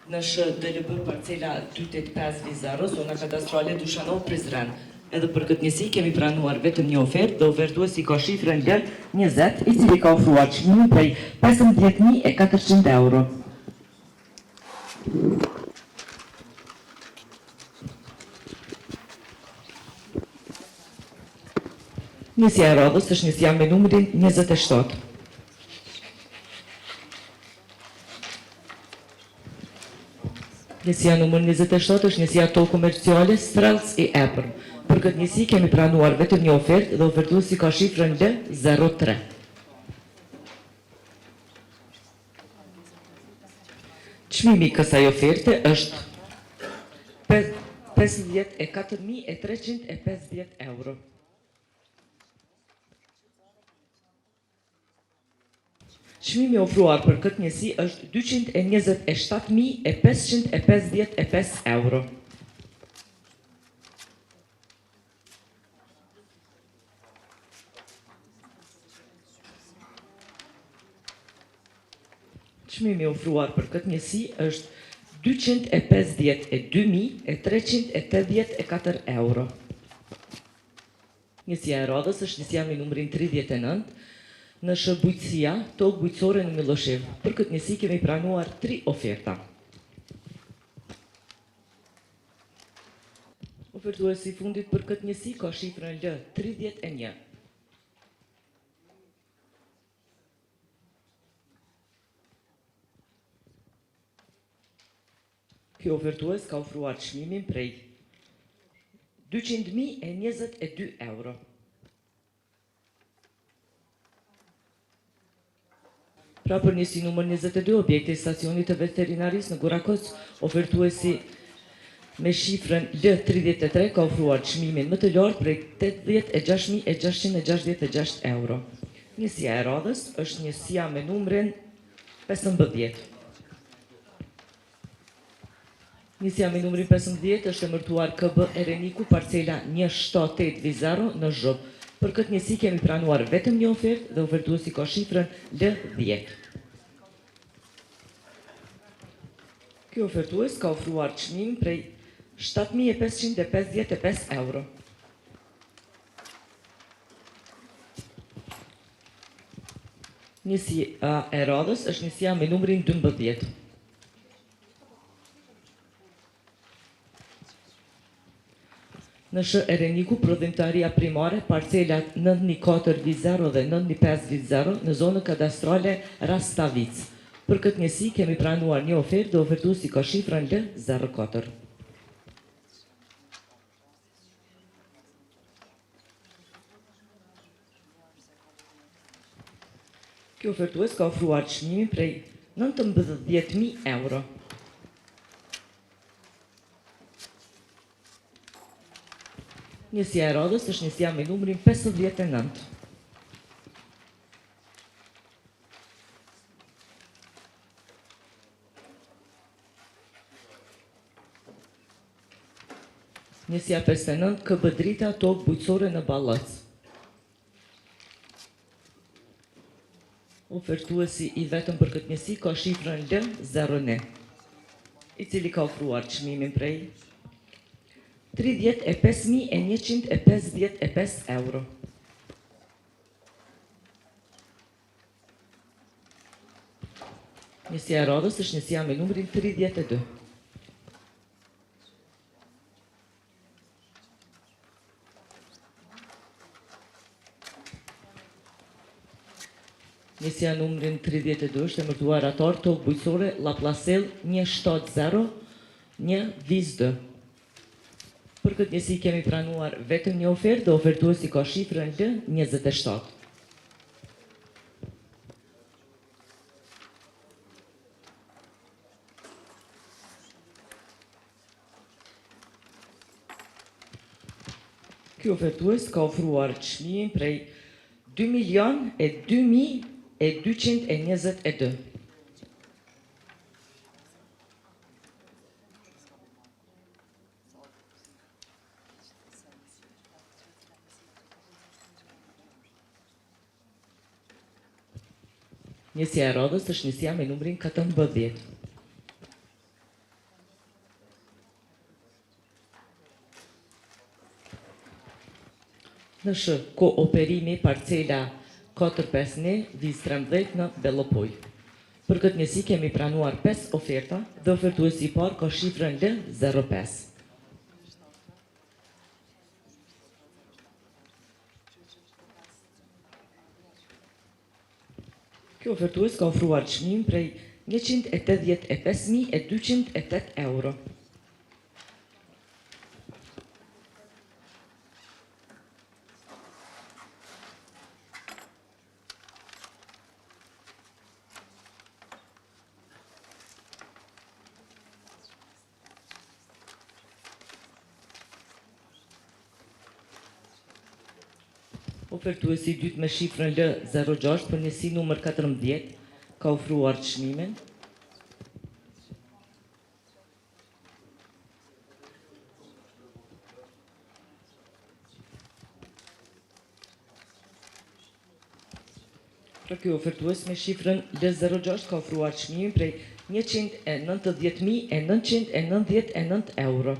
Në DLB parcela 28520, zona kadastrale Dushanov Prizren. Edhe për këtë njësi kemi pranuar vetëm një ofertë dhe ofertuesi ka shifrën L20, i cili ka ofruar çmimin prej 15.400 euro. Njësja e radhës është njësja me numrin 27. Njësja numër 27 është njësja to komerciale Strelc i Epër. Për këtë njësi kemi pranuar vetëm një ofertë dhe ofertuesi ka shifrën L03. Çmimi i kësaj oferte është 54.350 euro. Çmimi ofruar për këtë njësi është 227.555 euro. Çmimi ofruar për këtë njësi është 252.384 euro. Njësja e radhës është njësja me numrin 39, në bujqësia, tokë bujqësore në Miloshev. Për këtë njësi kemi pranuar 3 oferta. Ofertuesi i fundit për këtë njësi ka shifrën L31. Ky ofertues ka ofruar çmimin prej 200.022 euro. Pra për njësi numër 22, objekte i stacionit të veterinarisë në Gurakos, ofertuesi me shifrën L33 ka ofruar çmimin më të lartë prej 86.666 euro. Njësia e radhës është njësia me numrin 15. Njësia me numrin 15 është emërtuar KB Ereniku parcela 17820 në Zhëb. Për këtë njësi kemi pranuar vetëm një ofertë dhe ofertuesi ka shifrën L10. Ky ofertues ka ofruar çmim prej 7.555 euro. Njësia e radhës është njësia me numrin 12. Në Ereniku, prodhimtaria primare, parcelat 91420 dhe 91520 në zonën kadastrale Rastavic. Për këtë njësi kemi pranuar një ofertë dhe ofertuesi ka shifrën L04. Ky ofertues ka ofruar çmimin prej 19.000 euro. Njësja e radhës është njësja me numrin 59. Njësja 59, KB Drita, tokë bujqësore në Ballac. Ofertuesi i vetëm për këtë njësi ka shifrën L01, i cili ka ofruar çmimin prej 35.155 euro. Njësja e radhës është njësja me numrin 32. Njësja numrin 32 është emërtuar atar tokë bujqësore La Placel 170-122. Për këtë njësi kemi pranuar vetëm një ofertë dhe ofertuesi ka shifrën L27. Ky ofertues ka ofruar çmimin prej 2.002.222. Njësja e radhës është njësja me numrin 14. Në sh, kooperimi parcela 451 viz 13 në Bellopoj. Për këtë njësi kemi pranuar 5 oferta dhe ofertuesi I parë ka shifrën L05. Kjo ofertues ka ofruar çmim prej 185.208 euro. Ofertuesi I dytë me shifrën L06 për njësi numër 14 ka ofruar çmimin. Pra ky ofertues me shifrën L06 ka ofruar çmimin prej 190.999 euro.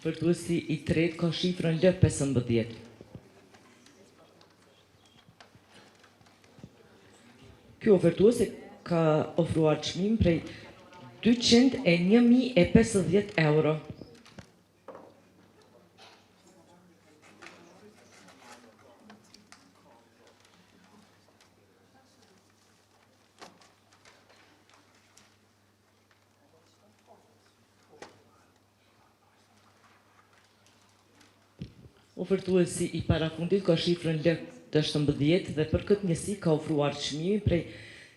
Ofertuesi I tretë ka shifrën L15. Ky ofertues ka ofruar çmim prej 201.050 euro. Ofertuesi I parafundit ka shifrën L18 dhe për këtë njësi ka ofruar çmimin prej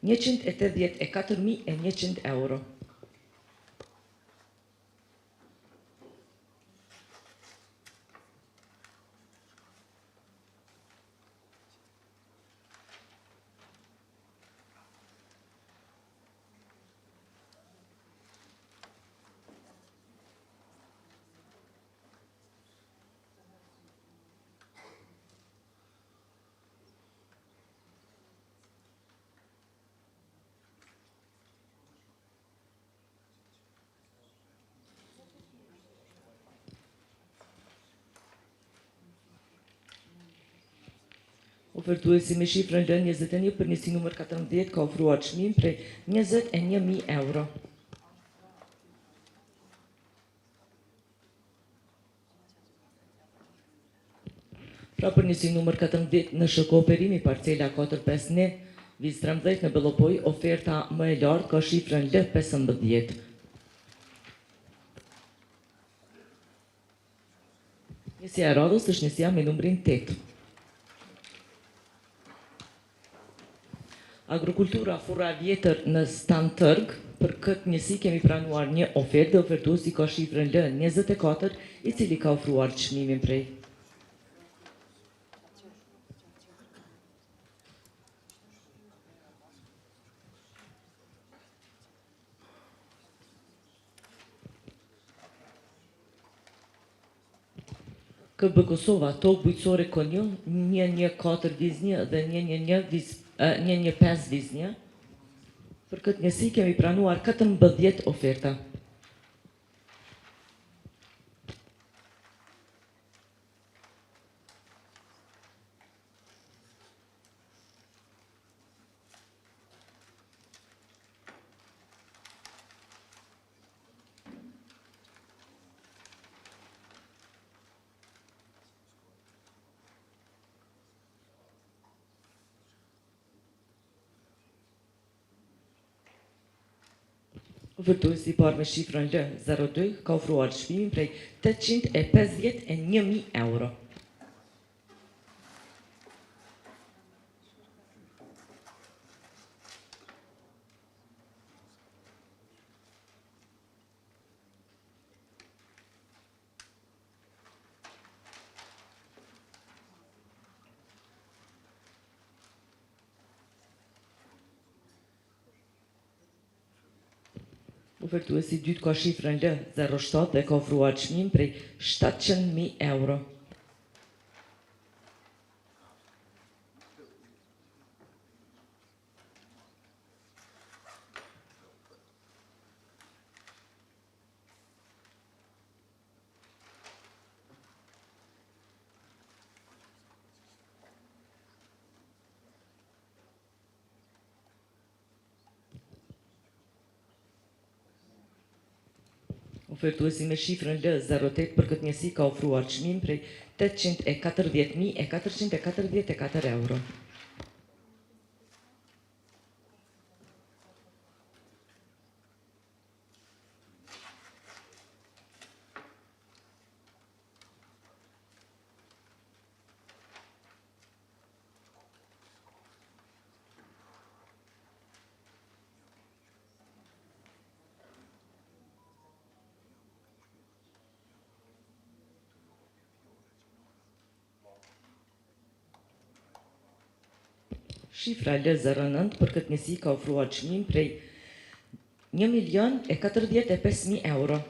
184.100 euro. Ofertuesi me shifrën L21 për njësi numër 14 ka ofruar çmim prej 21.000 euro. Pra për njësi numër 14 në kooperimi parcela 451 viz 13 në Bellopoj, oferta më e lartë ka shifrën L15. Njësia e radhës është njësia me numrin 8. Agrokultura furra vjetër në Stan Tërg, për këtë njësi kemi pranuar një ofertë dhe ofertuesi ka shifrën L24, I cili ka ofruar çmimin prej. KB Kosova, tokë bujqësore Konjë, 114/1 dhe 115/1. Për këtë njësi kemi pranuar 14 oferta. Ofertuesi I parë me shifrën L02 ka ofruar çmimin prej 851.000 euro. Ofertuesi I dytë ka shifrën L07 dhe ka ofruar çmim prej 700.000 euro. Ofertuesi me shifrën L08 për këtë njësi ka ofruar çmim prej 840.444 euro. Shifra L09 për këtë njësi ka ofruar çmim prej 1.045.000 euro.